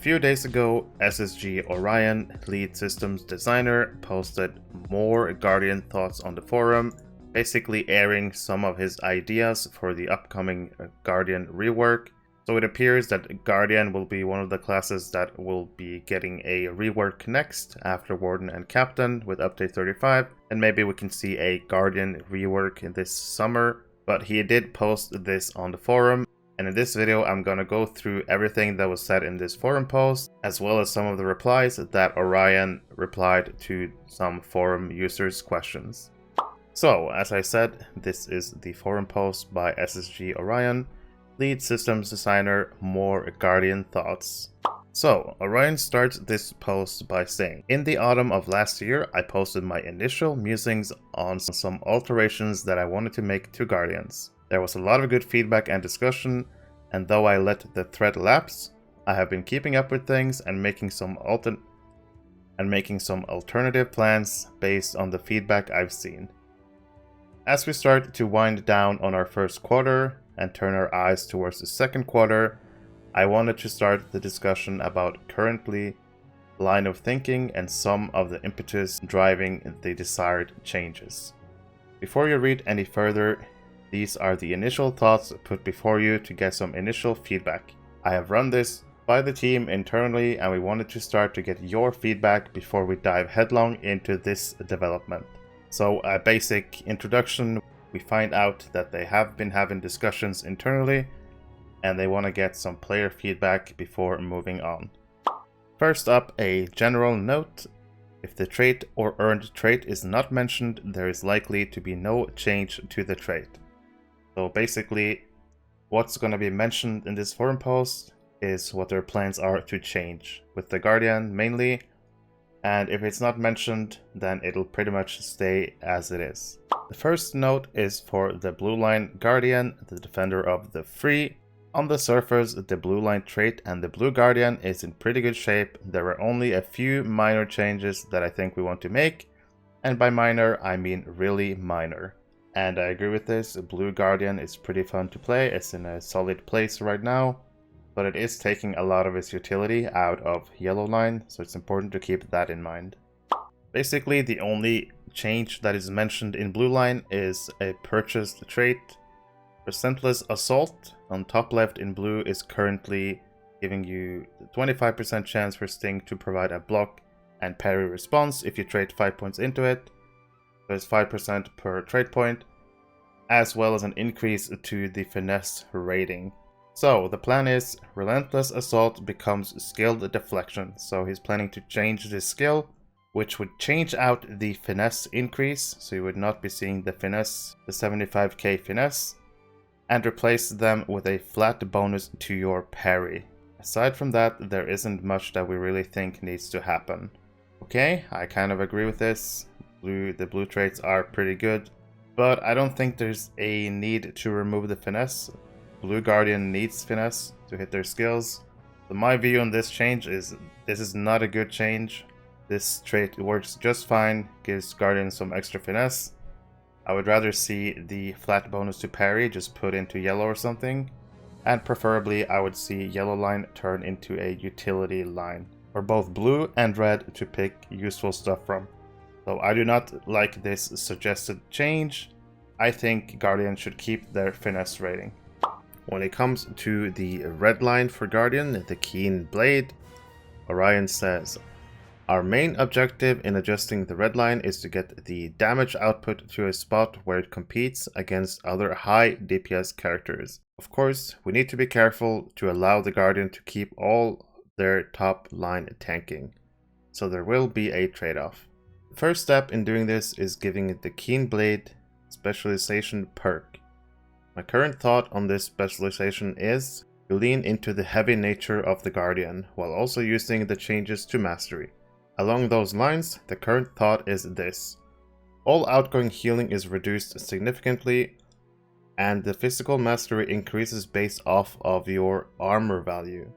few days ago, SSG Orion, lead systems designer, posted more Guardian thoughts on the forum, basically airing some of his ideas for the upcoming Guardian rework. So it appears that Guardian will be one of the classes that will be getting a rework next after Warden and Captain with update 35, and maybe we can see a Guardian rework this summer. But he did post this on the forum. And in this video, I'm gonna go through everything that was said in this forum post, as well as some of the replies that Orion replied to some forum users' questions. So, as I said, this is the forum post by SSG Orion, lead systems designer, more Guardian thoughts. So, Orion starts this post by saying, in the autumn of last year, I posted my initial musings on some alterations that I wanted to make to Guardians. There was a lot of good feedback and discussion, and though I let the thread lapse, I have been keeping up with things and making some alternative plans based on the feedback I've seen. As we start to wind down on our first quarter and turn our eyes towards the second quarter, I wanted to start the discussion about currently line of thinking and some of the impetus driving the desired changes. Before you read any further, these are the initial thoughts put before you to get some initial feedback. I have run this by the team internally, and we wanted to start to get your feedback before we dive headlong into this development. So a basic introduction, we find out that they have been having discussions internally and they want to get some player feedback before moving on. First up, a general note. If the trait or earned trait is not mentioned, there is likely to be no change to the trait. So basically, what's going to be mentioned in this forum post is what their plans are to change with the Guardian mainly, and if it's not mentioned, then it'll pretty much stay as it is. The first note is for the Blue Line Guardian, the defender of the free. On the surface, the Blue Line trait and the Blue Guardian is in pretty good shape. There are only a few minor changes that I think we want to make, and by minor, I mean really minor. And I agree with this, Blue Guardian is pretty fun to play, it's in a solid place right now, but it is taking a lot of its utility out of Yellow Line, so it's important to keep that in mind. Basically, the only change that is mentioned in Blue Line is a purchased trait. Percentless Assault on top left in blue is currently giving you the 25% chance for Sting to provide a block and parry response if you trade 5 points into it. There's 5% per trade point, as well as an increase to the finesse rating. So the plan is Relentless Assault becomes skilled deflection. So he's planning to change this skill, which would change out the finesse increase. So you would not be seeing the finesse, the 75k finesse, and replace them with a flat bonus to your parry. Aside from that, there isn't much that we really think needs to happen. Okay, I kind of agree with this. The blue traits are pretty good, but I don't think there's a need to remove the finesse. Blue Guardian needs finesse to hit their skills. So my view on this change is this is not a good change. This trait works just fine, gives Guardian some extra finesse. I would rather see the flat bonus to parry just put into yellow or something, and preferably I would see Yellow Line turn into a utility line, or both blue and red to pick useful stuff from. So I do not like this suggested change. I think Guardian should keep their finesse rating. When it comes to the red line for Guardian, the Keen Blade, Orion says, our main objective in adjusting the red line is to get the damage output to a spot where it competes against other high DPS characters. Of course, we need to be careful to allow the Guardian to keep all their top line tanking. So there will be a trade-off. The first step in doing this is giving it the Keen Blade specialization perk. My current thought on this specialization is to lean into the heavy nature of the Guardian while also using the changes to mastery. Along those lines, the current thought is this. All outgoing healing is reduced significantly, and the physical mastery increases based off of your armor value.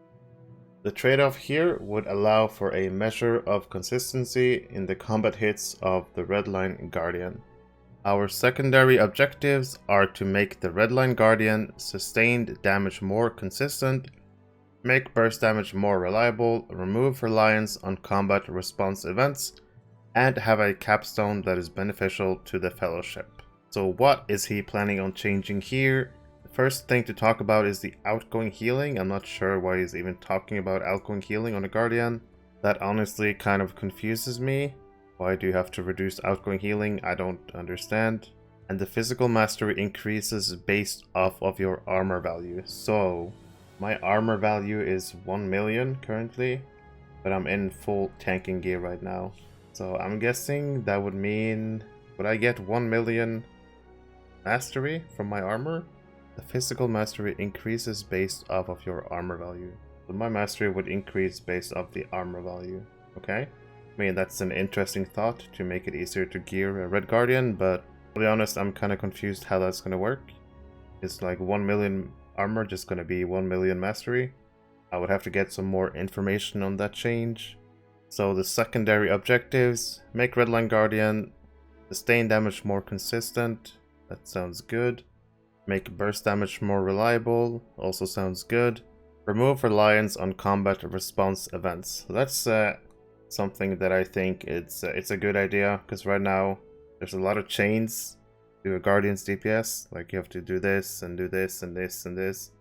The trade-off here would allow for a measure of consistency in the combat hits of the Redline Guardian. Our secondary objectives are to make the Redline Guardian sustained damage more consistent, Make burst damage more reliable, remove reliance on combat response events, and have a capstone that is beneficial to the Fellowship. So what is he planning on changing here? The first thing to talk about is the outgoing healing. I'm not sure why he's even talking about outgoing healing on a Guardian. That honestly kind of confuses me. Why do you have to reduce outgoing healing? I don't understand. And the physical mastery increases based off of your armor value. So my armor value is 1 million currently, but I'm in full tanking gear right now. So I'm guessing that would mean, would I get 1 million mastery from my armor? The physical mastery increases based off of your armor value. So my mastery would increase based off the armor value. Okay? I mean, that's an interesting thought to make it easier to gear a Red Guardian, but to be honest, I'm kind of confused how that's going to work. Is like 1 million armor just going to be 1 million mastery? I would have to get some more information on that change. So the secondary objectives: make Redline Guardian, sustain damage more consistent, that sounds good. Make burst damage more reliable, also sounds good. Remove reliance on combat response events. So that's something that I think it's a good idea, because right now there's a lot of chains to a Guardian's DPS. Like you have to do this and do this and this and this.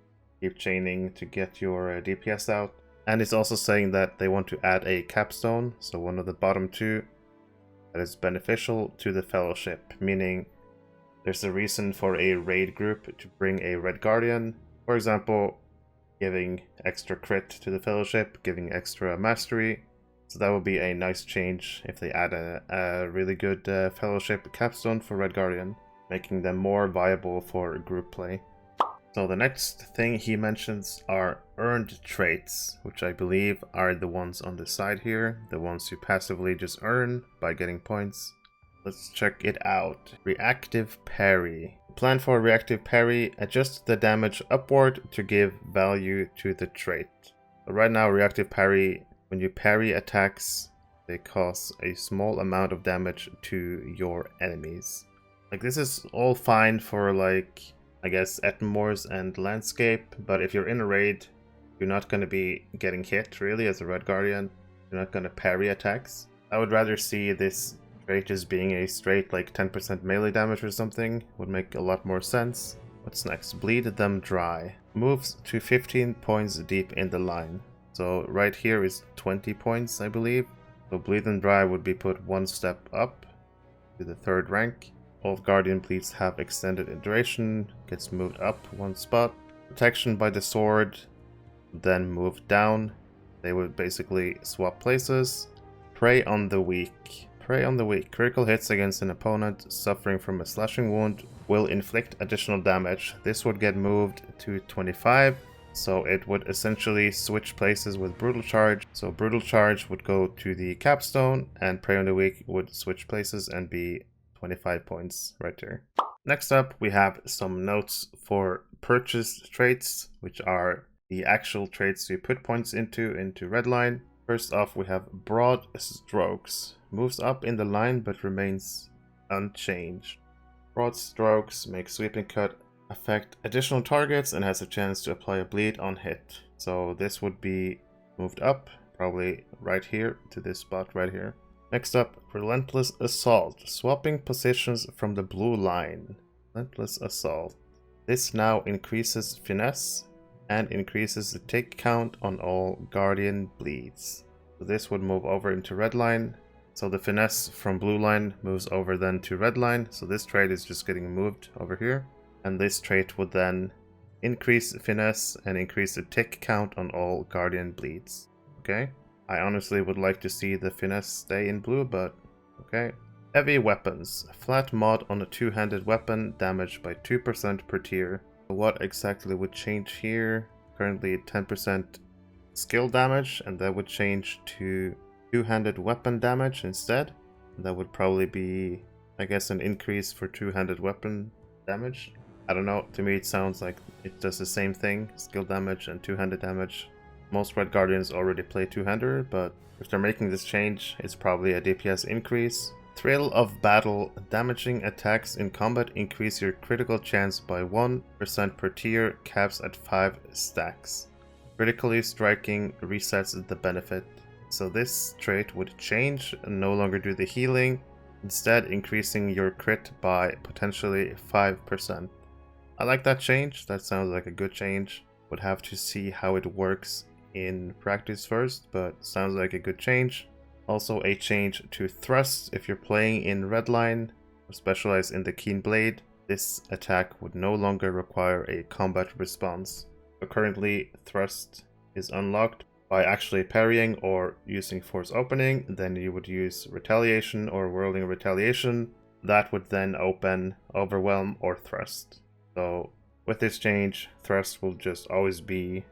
Keep chaining to get your DPS out. And it's also saying that they want to add a capstone, so one of the bottom two, that is beneficial to the Fellowship, meaning there's a reason for a raid group to bring a Red Guardian. For example, giving extra crit to the Fellowship, giving extra mastery. So that would be a nice change if they add a really good Fellowship capstone for Red Guardian, making them more viable for group play. So the next thing he mentions are earned traits, which I believe are the ones on the side here, the ones you passively just earn by getting points. Let's check it out. Reactive parry. Plan for reactive parry, adjust the damage upward to give value to the trait. So right now, reactive parry, when you parry attacks, they cause a small amount of damage to your enemies. Like, this is all fine for, like, I guess Ettenmoors and Landscape, but if you're in a raid, you're not going to be getting hit really as a Red Guardian. You're not going to parry attacks. I would rather see this trait as being a straight like 10% melee damage or something. Would make a lot more sense. What's next? Bleed them dry. Moves to 15 points deep in the line. So right here is 20 points, I believe. So bleed them dry would be put one step up to the 3rd rank. All Guardian bleeds have extended duration, gets moved up one spot. Protection by the sword, then moved down. They would basically swap places. Prey on the weak. Prey on the weak. Critical hits against an opponent suffering from a slashing wound will inflict additional damage. This would get moved to 25. So it would essentially switch places with Brutal Charge. So Brutal Charge would go to the capstone, and Prey on the weak would switch places and be 25 points right there. Next up, we have some notes for purchased traits, which are the actual traits you put points into Redline. First off, we have Broad Strokes. Moves up in the line but remains unchanged. Broad Strokes make sweeping cut affect additional targets and has a chance to apply a bleed on hit. So this would be moved up, probably right here to this spot right here. Next up, Relentless Assault. Swapping positions from the blue line. Relentless Assault. This now increases finesse and increases the tick count on all Guardian bleeds. So this would move over into red line. So the finesse from blue line moves over then to red line. So this trait is just getting moved over here. And this trait would then increase finesse and increase the tick count on all Guardian bleeds. Okay? I honestly would like to see the finesse stay in blue, but okay. Heavy weapons. Flat mod on a two-handed weapon, damaged by 2% per tier. What exactly would change here? Currently 10% skill damage, and that would change to two-handed weapon damage instead. That would probably be, I guess, an increase for two-handed weapon damage. I don't know, to me it sounds like it does the same thing, skill damage and two-handed damage. Most Red Guardians already play two-hander, but if they're making this change, it's probably a DPS increase. Thrill of Battle. Damaging attacks in combat increase your critical chance by 1% per tier, caps at 5 stacks. Critically striking resets the benefit. So this trait would change and no longer do the healing, instead increasing your crit by potentially 5%. I like that change. That sounds like a good change. Would have to see how it works in practice first, but sounds like a good change. Also a change to thrust. If you're playing in Redline or specialized in the Keen Blade, this attack would no longer require a combat response. But currently thrust is unlocked by actually parrying or using force opening. Then you would use retaliation or whirling retaliation. That would then open overwhelm or thrust. So with this change, thrust will just always be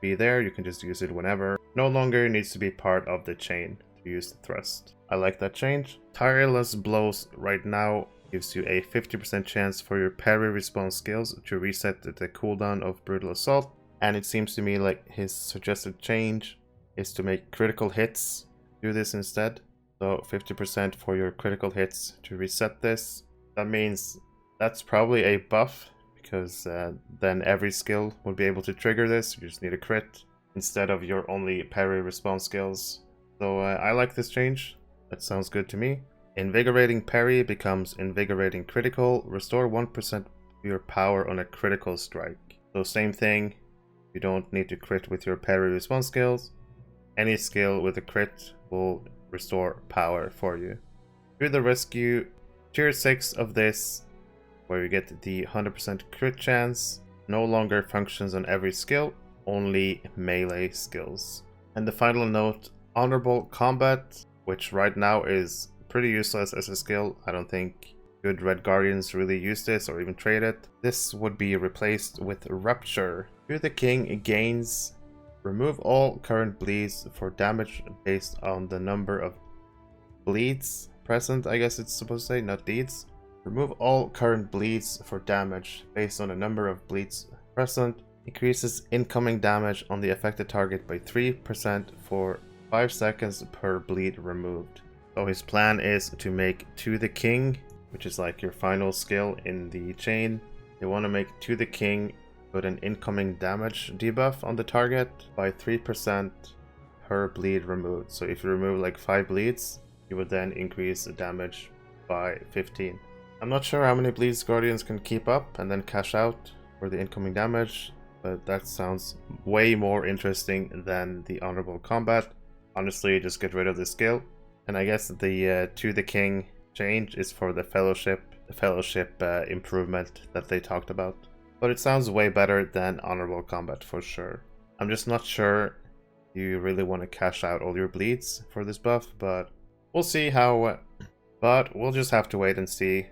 there. You can just use it whenever. No longer needs to be part of the chain to use the thrust. I like that change. Tireless Blows right now gives you a 50% chance for your parry response skills to reset the cooldown of Brutal Assault. And it seems to me like his suggested change is to make critical hits do this instead. So 50% for your critical hits to reset this. That means that's probably a buff, because then every skill would be able to trigger this. You just need a crit instead of your only parry response skills. So I like this change. That sounds good to me. Invigorating Parry becomes Invigorating Critical. Restore 1% of your power on a critical strike. So same thing. You don't need to crit with your parry response skills. Any skill with a crit will restore power for you. To the rescue, tier 6 of this, where you get the 100% crit chance, no longer functions on every skill, only melee skills. And the final note, Honorable Combat, which right now is pretty useless as a skill. I don't think good Red Guardians really use this or even trade it. This would be replaced with Rupture. Here the king gains, remove all current bleeds for damage based on the number of bleeds present, I guess it's supposed to say, not deeds. Remove all current bleeds for damage based on the number of bleeds present. Increases incoming damage on the affected target by 3% for 5 seconds per bleed removed. So his plan is to make To the King, which is like your final skill in the chain. You want to make To the King put an incoming damage debuff on the target by 3% per bleed removed. So if you remove like 5 bleeds, you would then increase the damage by 15. I'm not sure how many bleeds Guardians can keep up and then cash out for the incoming damage, but that sounds way more interesting than the Honorable Combat. Honestly, just get rid of the skill. And I guess the To the King change is for the Fellowship improvement that they talked about. But it sounds way better than Honorable Combat for sure. I'm just not sure you really want to cash out all your bleeds for this buff, but we'll see how... But we'll just have to wait and see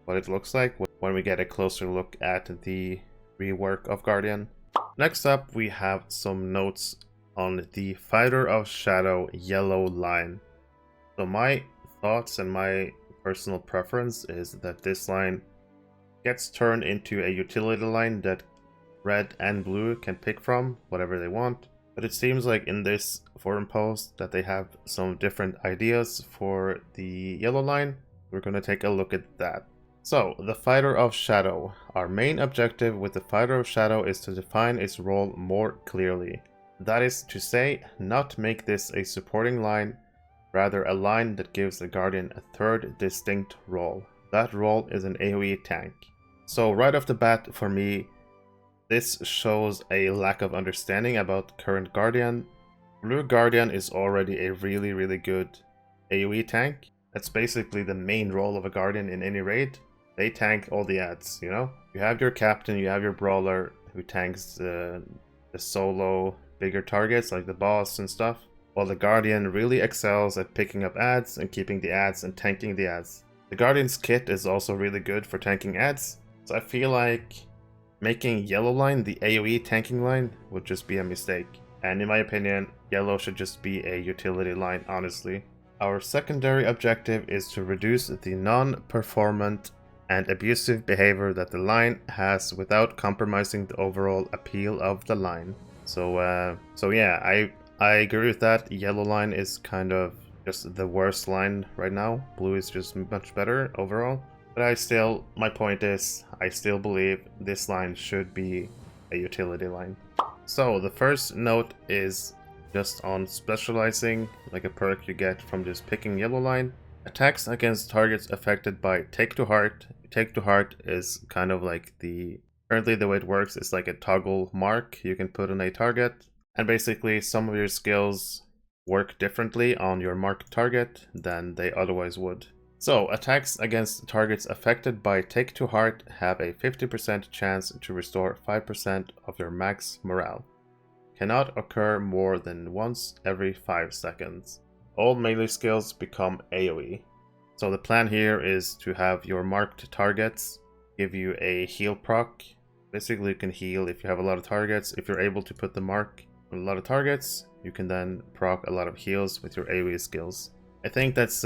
what it looks like when we get a closer look at the rework of Guardian. Next up, we have some notes on the Fighter of Shadow yellow line. So my thoughts and my personal preference is that this line gets turned into a utility line that red and blue can pick from, whatever they want. But it seems like in this forum post that they have some different ideas for the yellow line. We're going to take a look at that. So, the Fighter of Shadow. Our main objective with the Fighter of Shadow is to define its role more clearly. That is to say, not make this a supporting line, rather a line that gives the Guardian a third distinct role. That role is an AOE tank. So right off the bat, for me, this shows a lack of understanding about current Guardian. Blue Guardian is already a really good AOE tank. That's basically the main role of a Guardian in any raid. They tank all the ads, you know? You have your captain, you have your brawler who tanks the solo bigger targets like the boss and stuff. While the Guardian really excels at picking up ads and keeping the ads and tanking the ads. The Guardian's kit is also really good for tanking ads. So I feel like making yellow line the AOE tanking line would just be a mistake. And in my opinion, yellow should just be a utility line, honestly. Our secondary objective is to reduce the non-performant and abusive behavior that the line has without compromising the overall appeal of the line. So yeah, I agree with that. Yellow line is kind of just the worst line right now. Blue is just much better overall. But my point is, I still believe this line should be a utility line. So the first note is just on specializing, like a perk you get from just picking yellow line. Attacks against targets affected by Take to Heart. Take to Heart is kind of like currently the way it works is like a toggle mark you can put on a target. And basically some of your skills work differently on your marked target than they otherwise would. So, attacks against targets affected by Take to Heart have a 50% chance to restore 5% of your max morale. Cannot occur more than once every 5 seconds. All melee skills become AOE. So the plan here is to have your marked targets give you a heal proc. Basically you can heal if you have a lot of targets. If you're able to put the mark on a lot of targets, you can then proc a lot of heals with your AOE skills. I think that's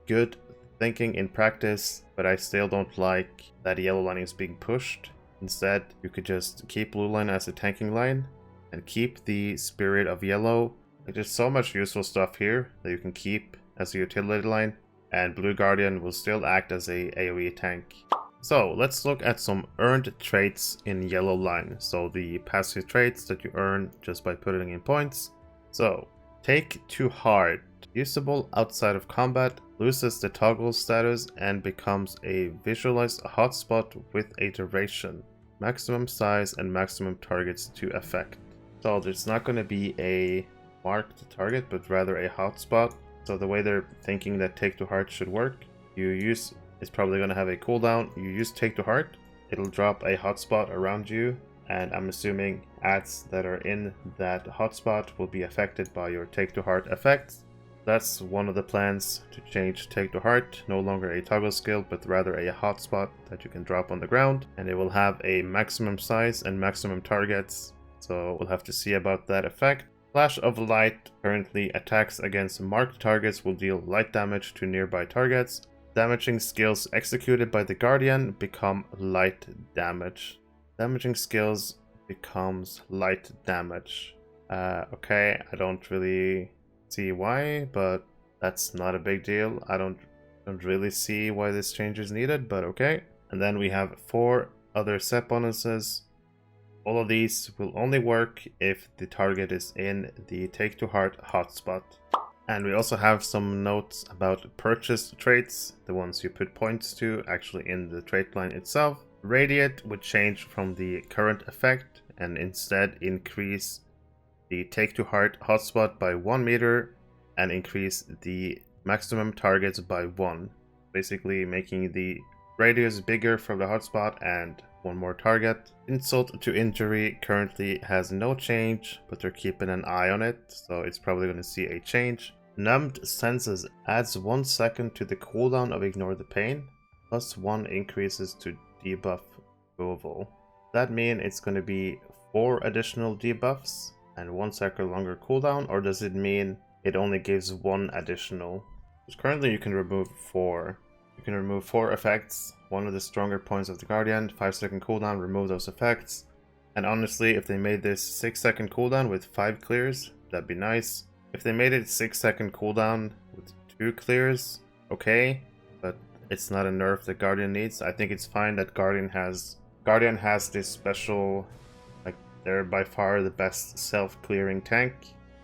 good thinking in practice, but I still don't like that yellow line is being pushed. Instead, you could just keep blue line as a tanking line and keep the Spirit of Yellow. Like, there's so much useful stuff here that you can keep as a utility line, and Blue Guardian will still act as a AoE tank. So let's look at some earned traits in yellow line. So the passive traits that you earn just by putting in points. So Take to Heart, usable outside of combat, loses the toggle status and becomes a visualized hotspot with a duration, maximum size and maximum targets to effect. So there's not going to be a marked target, but rather a hotspot. So the way they're thinking that Take to Heart should work, it's probably going to have a cooldown. You use Take to Heart, it'll drop a hotspot around you, and I'm assuming ads that are in that hotspot will be affected by your Take to Heart effects. That's one of the plans, to change Take to Heart, no longer a toggle skill, but rather a hotspot that you can drop on the ground, and it will have a maximum size and maximum targets, so we'll have to see about that effect. Flash of Light currently attacks against marked targets will deal light damage to nearby targets. Damaging skills executed by the Guardian become light damage. Damaging skills becomes light damage. Okay, I don't really see why, but that's not a big deal. I don't really see why this change is needed, but okay. And then we have 4 other set bonuses. All of these will only work if the target is in the Take to Heart hotspot. And we also have some notes about purchased traits, the ones you put points to actually in the trait line itself. Radiate would change from the current effect and instead increase the Take to Heart hotspot by 1 meter and increase the maximum targets by 1, basically making the radius bigger for the hotspot and 1 more target. Insult to Injury currently has no change, but they're keeping an eye on it, so it's probably going to see a change. Numbed Senses adds 1 second to the cooldown of Ignore the Pain, plus 1 increases to debuff removal. That mean it's going to be 4 additional debuffs and 1 second longer cooldown, or does it mean it only gives 1 additional? Because currently you can remove 4. You can remove 4 effects, one of the stronger points of the Guardian, 5-second cooldown, remove those effects. And honestly, if they made this 6-second cooldown with 5 clears, that'd be nice. If they made it 6-second cooldown with 2 clears, okay, but it's not a nerf that Guardian needs. I think it's fine that Guardian has this special, like, they're by far the best self-clearing tank.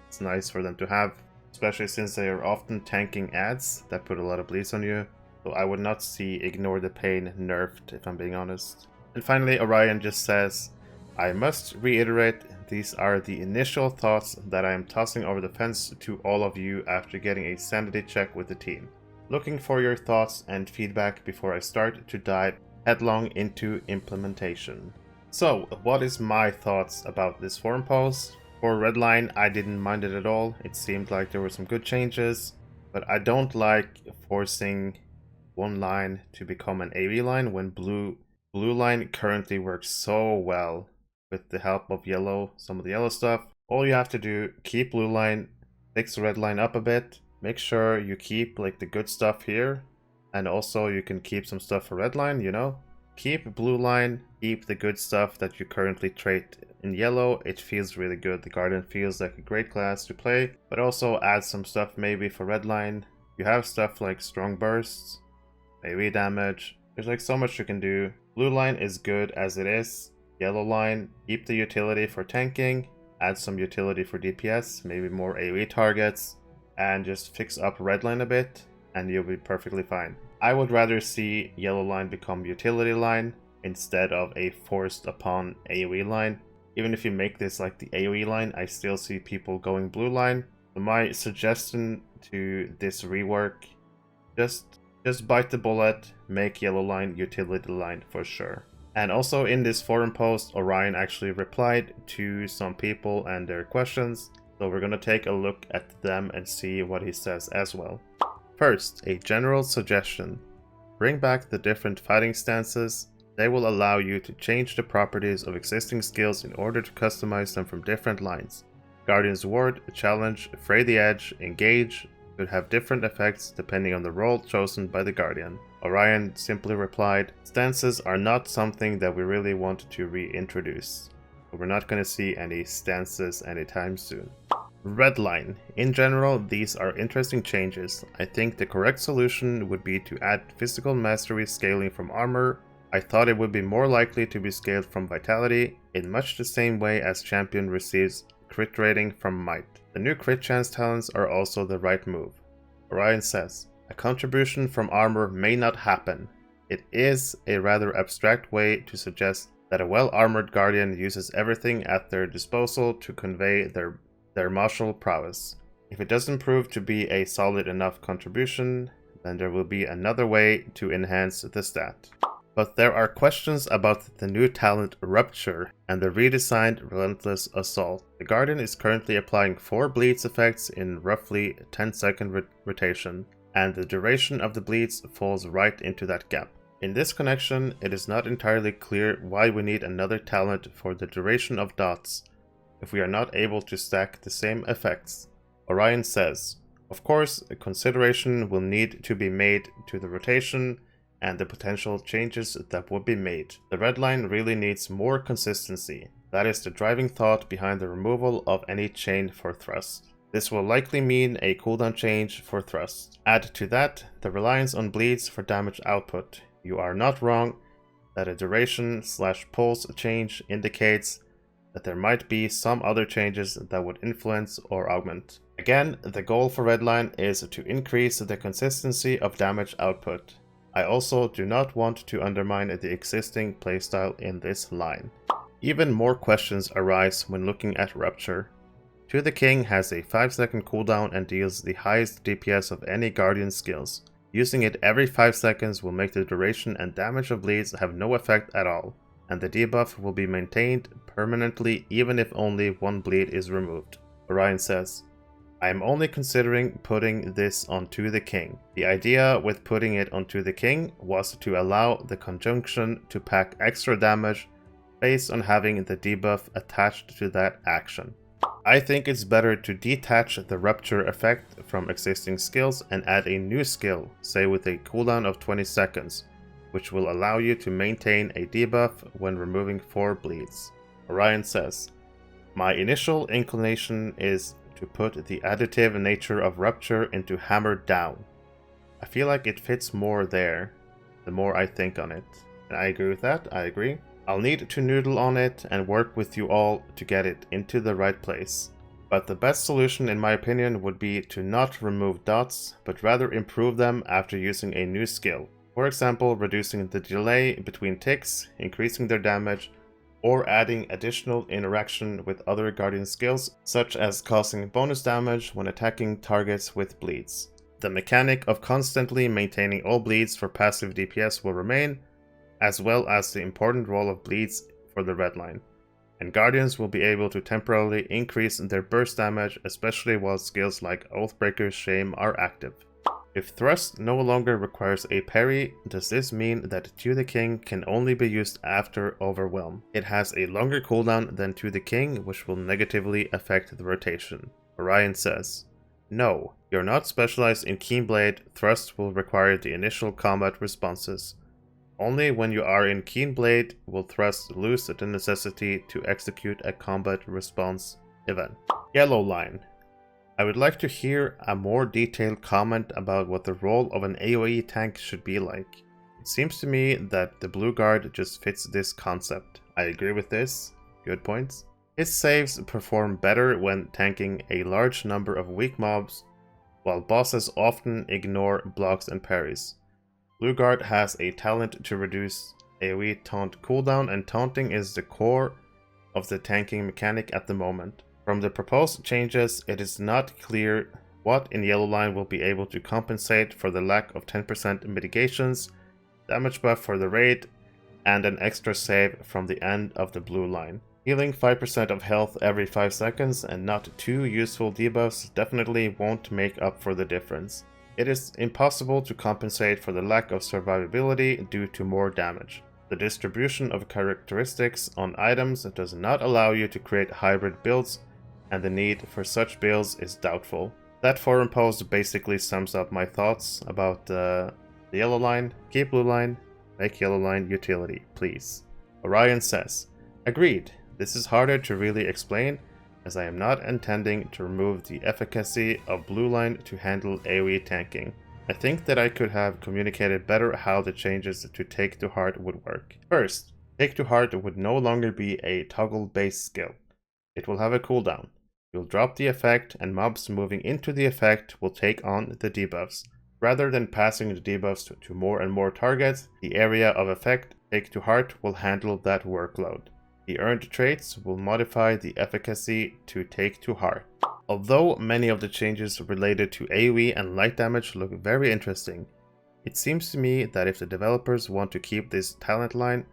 It's nice for them to have, especially since they are often tanking ads that put a lot of bleeds on you. So I would not see Ignore the Pain nerfed, if I'm being honest. And finally, Orion just says, I must reiterate, these are the initial thoughts that I am tossing over the fence to all of you after getting a sanity check with the team. Looking for your thoughts and feedback before I start to dive headlong into implementation. So, what is my thoughts about this forum post? For Redline, I didn't mind it at all. It seemed like there were some good changes, but I don't like forcing one line to become an AoE line when blue line currently works so well with the help of yellow, some of the yellow stuff. All you have to do, keep blue line, fix red line up a bit, make sure you keep like the good stuff here, and also you can keep some stuff for red line, you know? Keep blue line, keep the good stuff that you currently trait in yellow. It feels really good. The Guardian feels like a great class to play, but also add some stuff maybe for red line. You have stuff like strong bursts, AoE damage. There's like so much you can do. Blue line is good as it is. Yellow line, keep the utility for tanking. add some utility for DPS, maybe more AOE targets, and just fix up Redline a bit, and you'll be perfectly fine. I would rather see Yellow Line become utility line instead of a forced upon AOE line. Even if you make this like the AOE line, I still see people going blue line. So my suggestion to this rework, just bite the bullet, make Yellow Line utility line for sure. And also in this forum post, Orion actually replied to some people and their questions, so we're gonna take a look at them and see what he says as well. First, a general suggestion. Bring back the different fighting stances. They will allow you to change the properties of existing skills in order to customize them from different lines. Guardian's Ward, Challenge, Fray the Edge, Engage could have different effects depending on the role chosen by the Guardian. Orion simply replied, stances are not something that we really want to reintroduce. But we're not going to see any stances anytime soon. Redline. In general, these are interesting changes. I think the correct solution would be to add physical mastery scaling from armor. I thought it would be more likely to be scaled from vitality, in much the same way as champion receives crit rating from might. The new crit chance talents are also the right move. Orion says, a contribution from armor may not happen. It is a rather abstract way to suggest that a well-armored guardian uses everything at their disposal to convey their martial prowess. If it doesn't prove to be a solid enough contribution, then there will be another way to enhance the stat. But there are questions about the new talent Rupture and the redesigned Relentless Assault. The Guardian is currently applying 4 bleeds effects in roughly 10-second rotation, and the duration of the bleeds falls right into that gap. In this connection, it is not entirely clear why we need another talent for the duration of dots if we are not able to stack the same effects. Orion says, of course, a consideration will need to be made to the rotation and the potential changes that would be made. The red line really needs more consistency. That is the driving thought behind the removal of any chain for thrust. This will likely mean a cooldown change for thrust. Add to that the reliance on bleeds for damage output. You are not wrong that a duration/pulse change indicates that there might be some other changes that would influence or augment. Again, the goal for Redline is to increase the consistency of damage output. I also do not want to undermine the existing playstyle in this line. Even more questions arise when looking at Rupture. To the King has a 5-second cooldown and deals the highest DPS of any Guardian skills. Using it every 5 seconds will make the duration and damage of bleeds have no effect at all, and the debuff will be maintained permanently even if only 1 bleed is removed. Orion says, I am only considering putting this onto the King. The idea with putting it onto the King was to allow the conjunction to pack extra damage based on having the debuff attached to that action. I think it's better to detach the Rupture effect from existing skills and add a new skill, say with a cooldown of 20 seconds, which will allow you to maintain a debuff when removing 4 bleeds. Orion says, my initial inclination is to put the additive nature of Rupture into Hammered Down. I feel like it fits more there, the more I think on it. And I agree with that, I agree. I'll need to noodle on it and work with you all to get it into the right place. But the best solution in my opinion would be to not remove dots, but rather improve them after using a new skill. For example, reducing the delay between ticks, increasing their damage, or adding additional interaction with other Guardian skills, such as causing bonus damage when attacking targets with bleeds. The mechanic of constantly maintaining all bleeds for passive DPS will remain, as well as the important role of bleeds for the red line. And Guardians will be able to temporarily increase their burst damage, especially while skills like Oathbreaker's Shame are active. If Thrust no longer requires a parry, does this mean that To the King can only be used after Overwhelm? It has a longer cooldown than To the King, which will negatively affect the rotation. Orion says, no, you're not specialized in Keenblade, Thrust will require the initial combat responses. Only when you are in Keenblade will Thrust lose the necessity to execute a combat response event. Yellow Line. I would like to hear a more detailed comment about what the role of an AOE tank should be like. It seems to me that the Blue Guard just fits this concept. I agree with this. Good points. His saves perform better when tanking a large number of weak mobs, while bosses often ignore blocks and parries. Blueguard has a talent to reduce AoE taunt cooldown, and taunting is the core of the tanking mechanic at the moment. From the proposed changes, it is not clear what in Yellow Line will be able to compensate for the lack of 10% mitigations, damage buff for the raid, and an extra save from the end of the Blue Line. Healing 5% of health every 5 seconds and not 2 useful debuffs definitely won't make up for the difference. It is impossible to compensate for the lack of survivability due to more damage. The distribution of characteristics on items does not allow you to create hybrid builds, and the need for such builds is doubtful. That forum post basically sums up my thoughts about the Yellow Line. Keep Blue Line, make Yellow Line utility, please. Orion says, agreed. This is harder to really explain, as I am not intending to remove the efficacy of Blue Line to handle AoE tanking. I think that I could have communicated better how the changes to Take to Heart would work. First, Take to Heart would no longer be a toggle-based skill. It will have a cooldown. You'll drop the effect, and mobs moving into the effect will take on the debuffs. Rather than passing the debuffs to more and more targets, the area of effect Take to Heart will handle that workload. The earned traits will modify the efficacy to Take to Heart. Although many of the changes related to AoE and light damage look very interesting, it seems to me that if the developers want to keep this talent line,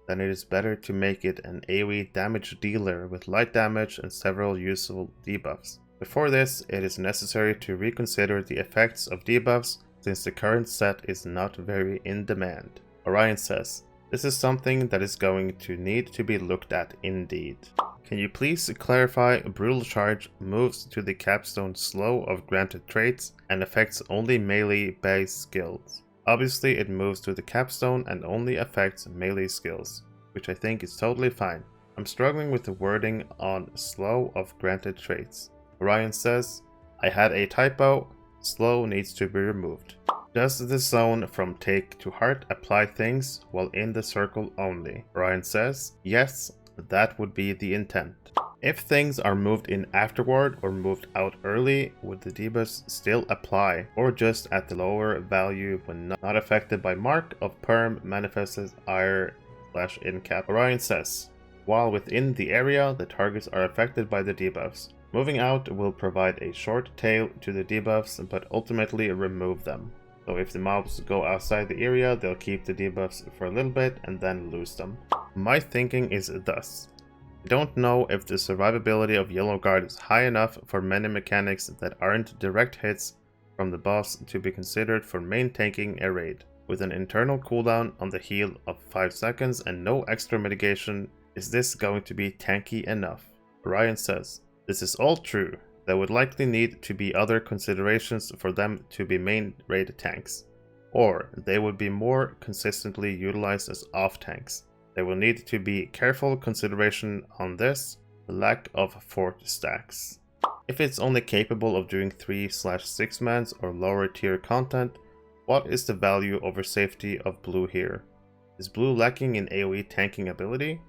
then it is better to make it an AoE damage dealer with light damage and several useful debuffs. Before this, it is necessary to reconsider the effects of debuffs, since the current set is not very in demand. Orion says, this is something that is going to need to be looked at indeed. Can you please clarify Brutal Charge moves to the capstone slow of granted traits and affects only melee-based skills? Obviously it moves to the capstone and only affects melee skills, which I think is totally fine. I'm struggling with the wording on slow of granted traits. Orion says, I had a typo, slow needs to be removed. Does the zone from Take to Heart apply things while in the circle only? Orion says, yes, that would be the intent. If things are moved in afterward or moved out early, would the debuffs still apply, or just at the lower value when not affected by Mark of Perm manifested ire/incap? Orion says, while within the area, the targets are affected by the debuffs. Moving out will provide a short tail to the debuffs, but ultimately remove them. So if the mobs go outside the area, they'll keep the debuffs for a little bit and then lose them. My thinking is thus. I don't know if the survivability of Yellow Guard is high enough for many mechanics that aren't direct hits from the boss to be considered for main tanking a raid. With an internal cooldown on the heal of 5 seconds and no extra mitigation, is this going to be tanky enough? Orion says, this is all true. There would likely need to be other considerations for them to be main raid tanks, or they would be more consistently utilized as off tanks. There will need to be careful consideration on this, the lack of fort stacks. If it's only capable of doing 3/6 mans or lower tier content, what is the value over safety of blue here? Is blue lacking in AoE tanking ability?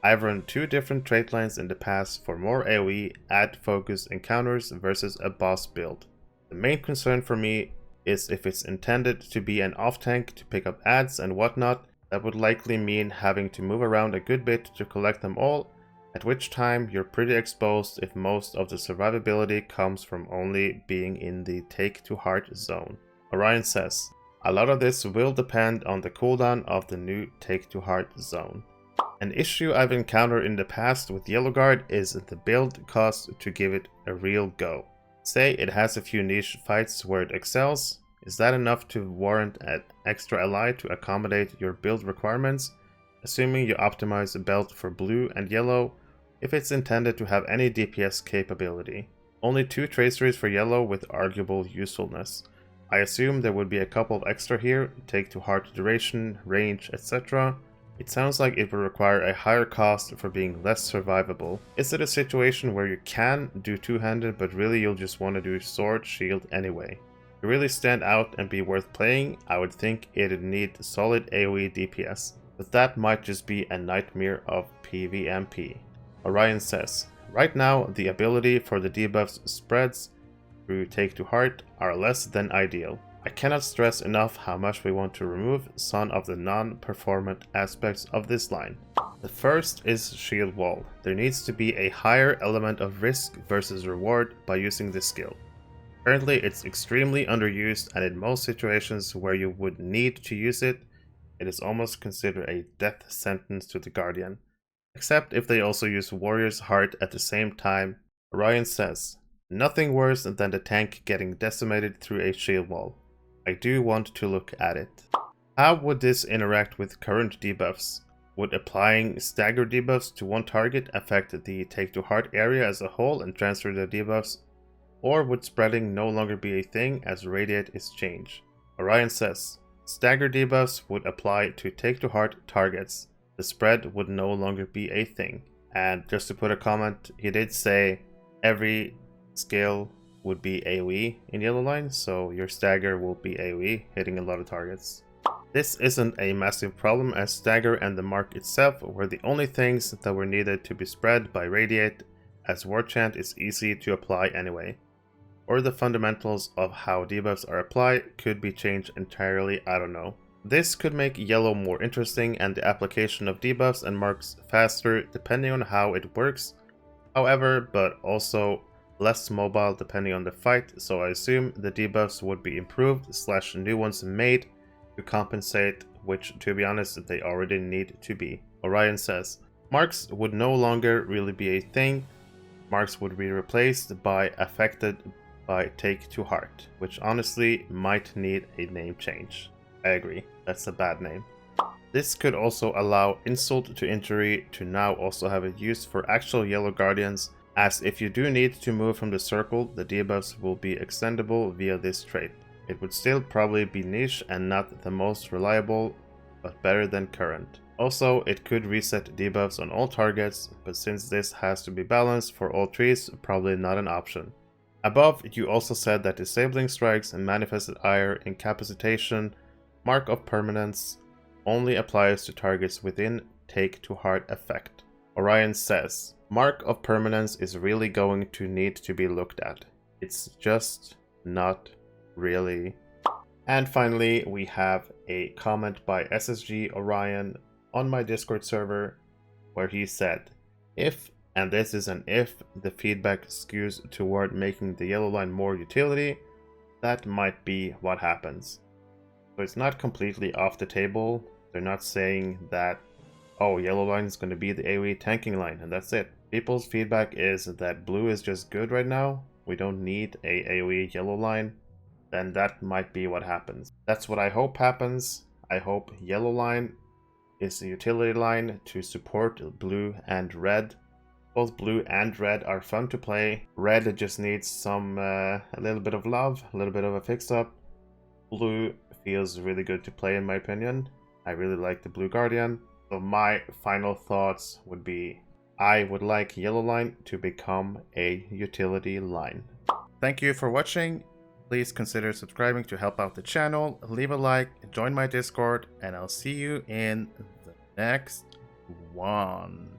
I've run 2 different trait lines in the past for more AoE ad focused encounters versus a boss build. The main concern for me is if it's intended to be an off tank to pick up ads and whatnot, that would likely mean having to move around a good bit to collect them all, at which time you're pretty exposed if most of the survivability comes from only being in the Take to Heart zone. Orion says, a lot of this will depend on the cooldown of the new Take to Heart zone. An issue I've encountered in the past with Yellow Guard is the build cost to give it a real go. Say it has a few niche fights where it excels, is that enough to warrant an extra ally to accommodate your build requirements, assuming you optimize the belt for blue and yellow, if it's intended to have any DPS capability? Only 2 traceries for yellow with arguable usefulness. I assume there would be a couple of extra here, Take to Heart duration, range, etc. It sounds like it would require a higher cost for being less survivable. Is it a situation where you can do two-handed but really you'll just want to do sword, shield anyway? To really stand out and be worth playing, I would think it'd need solid AoE DPS, but that might just be a nightmare of PvMP. Orion says, right now the ability for the debuffs spreads through Take to Heart are less than ideal. I cannot stress enough how much we want to remove some of the non-performant aspects of this line. The first is Shield Wall. There needs to be a higher element of risk versus reward by using this skill. Currently it's extremely underused, and in most situations where you would need to use it, it is almost considered a death sentence to the Guardian. Except if they also use Warrior's Heart at the same time. Orion says, nothing worse than the tank getting decimated through a shield wall. I do want to look at it. How would this interact with current debuffs? Would applying stagger debuffs to one target affect the Take to Heart area as a whole and transfer the debuffs? Or would spreading no longer be a thing as Radiate is changed? Orion says, stagger debuffs would apply to Take to Heart targets. The spread would no longer be a thing. And just to put a comment, he did say every skill would be AOE in Yellow Line, so your stagger will be AOE, hitting a lot of targets. This isn't a massive problem, as stagger and the mark itself were the only things that were needed to be spread by Radiate, as Ward Chant is easy to apply anyway. Or the fundamentals of how debuffs are applied could be changed entirely, I don't know. This could make Yellow more interesting and the application of debuffs and marks faster depending on how it works, however, but also less mobile depending on the fight, so I assume the debuffs would be improved / new ones made to compensate, which to be honest they already need to be. Orion says, marks would no longer really be a thing, marks would be replaced by affected by Take to Heart, which honestly might need a name change. I agree, that's a bad name. This could also allow Insult to Injury to now also have a use for actual Yellow Guardians, as if you do need to move from the circle, the debuffs will be extendable via this trait. It would still probably be niche and not the most reliable, but better than current. Also, it could reset debuffs on all targets, but since this has to be balanced for all trees, probably not an option. Above, you also said that disabling strikes and manifested ire, incapacitation, mark of permanence only applies to targets within Take to Heart effect. Orion says, mark of permanence is really going to need to be looked at. It's just not really. And finally, we have a comment by SSG Orion on my Discord server where he said, if, and this is an if, the feedback skews toward making the Yellow Line more utility, that might be what happens. So it's not completely off the table. They're not saying that, oh, Yellow Line is going to be the AOE tanking line, and that's it. People's feedback is that blue is just good right now. We don't need a AOE Yellow Line. Then that might be what happens. That's what I hope happens. I hope Yellow Line is a utility line to support blue and red. Both blue and red are fun to play. Red just needs some a little bit of love, a little bit of a fix-up. Blue feels really good to play in my opinion. I really like the Blue Guardian. So my final thoughts would be, I would like Yellow Line to become a utility line. Thank you for watching. Please consider subscribing to help out the channel. Leave a like, join my Discord, and I'll see you in the next one.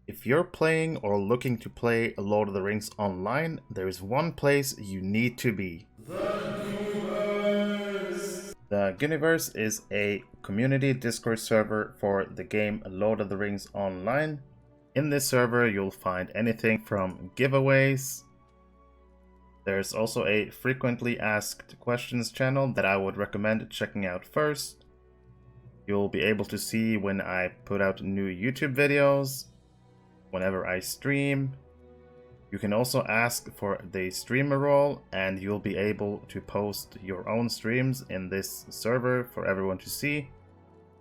If you're playing or looking to play Lord of the Rings online, there is one place you need to be. The Ghyniverse is a community Discord server for the game Lord of the Rings Online. In this server, you'll find anything from giveaways. There's also a frequently asked questions channel that I would recommend checking out first. You'll be able to see when I put out new YouTube videos, whenever I stream. You can also ask for the streamer role, and you'll be able to post your own streams in this server for everyone to see.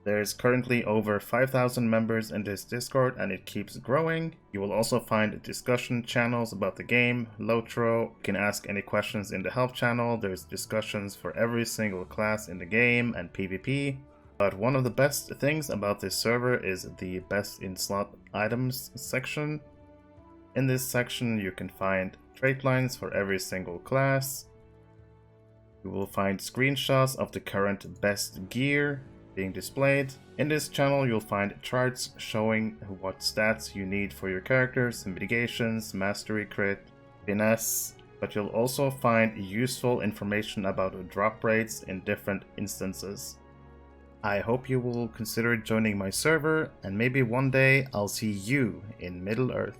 There's currently over 5,000 members in this Discord, and it keeps growing. You will also find discussion channels about the game, LOTRO. You can ask any questions in the help channel. There's discussions for every single class in the game and PvP. But one of the best things about this server is the best in slot items section. In this section you can find trait lines for every single class. You will find screenshots of the current best gear. being displayed. In this channel you'll find charts showing what stats you need for your characters, mitigations, mastery crit, finesse, but you'll also find useful information about drop rates in different instances. I hope you will consider joining my server, and maybe one day I'll see you in Middle-earth.